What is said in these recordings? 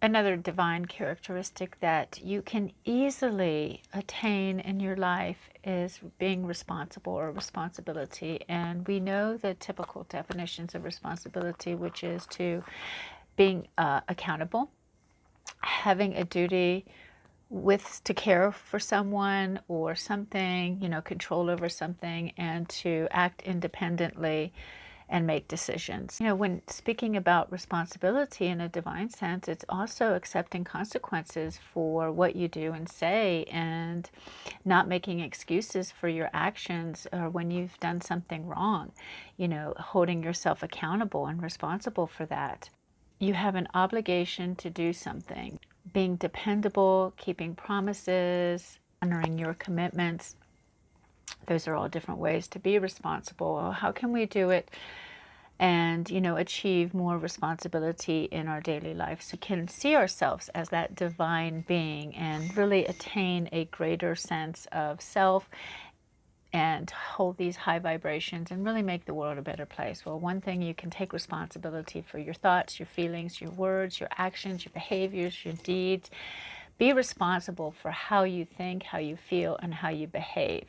Another divine characteristic that you can easily attain in your life is being responsible or responsibility. And we know the typical definitions of responsibility, which is to being accountable, having a duty to care for someone or something, control over something, and to act independently and make decisions. When speaking about responsibility in a divine sense, it's also accepting consequences for what you do and say, and not making excuses for your actions or when you've done something wrong, holding yourself accountable and responsible for that. You have an obligation to do something. Being dependable, keeping promises, honoring your commitments. Those are all different ways to be responsible. How can we do it and, achieve more responsibility in our daily life, so can see ourselves as that divine being and really attain a greater sense of self and hold these high vibrations and really make the world a better place? Well, one thing, you can take responsibility for your thoughts, your feelings, your words, your actions, your behaviors, your deeds. Be responsible for how you think, how you feel, and how you behave.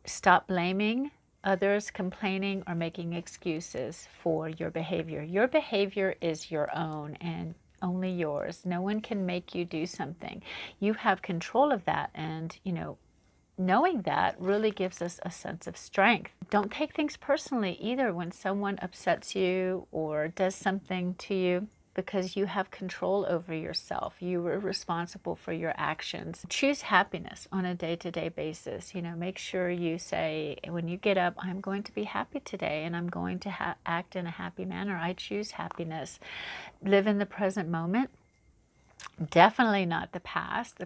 Stop blaming others, complaining, or making excuses for your behavior. Your behavior is your own and only yours. No one can make you do something. You have control of that, and knowing that really gives us a sense of strength. Don't take things personally either when someone upsets you or does something to you, because you have control over yourself. You are responsible for your actions. Choose happiness on a day-to-day basis. Make sure you say, when you get up, I'm going to be happy today, and I'm going to act in a happy manner. I choose happiness. Live in the present moment. Definitely not the past.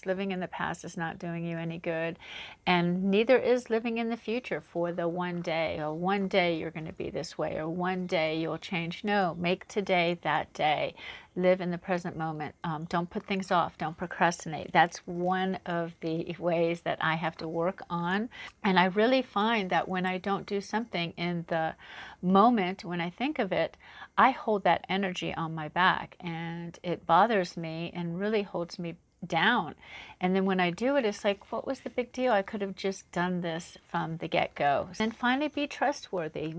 Living in the past is not doing you any good. And neither is living in the future for the one day, or one day you're going to be this way, or one day you'll change. No, make today that day. Live in the present moment. Don't put things off. Don't procrastinate. That's one of the ways that I have to work on. And I really find that when I don't do something in the moment, when I think of it, I hold that energy on my back, and it bothers me and really holds me down. And then when I do it, it's like, what was the big deal? I could have just done this from the get-go. And finally, be trustworthy.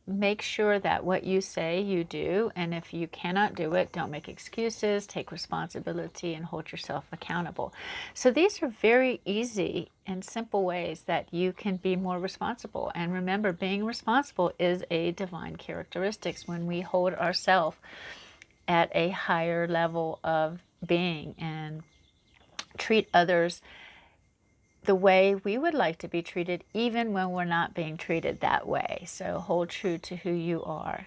Make sure that what you say you do, and if you cannot do it, don't make excuses, take responsibility, and hold yourself accountable. So these are very easy and simple ways that you can be more responsible. And remember, being responsible is a divine characteristics when we hold ourselves at a higher level of being and treat others the way we would like to be treated, even when we're not being treated that way. So hold true to who you are.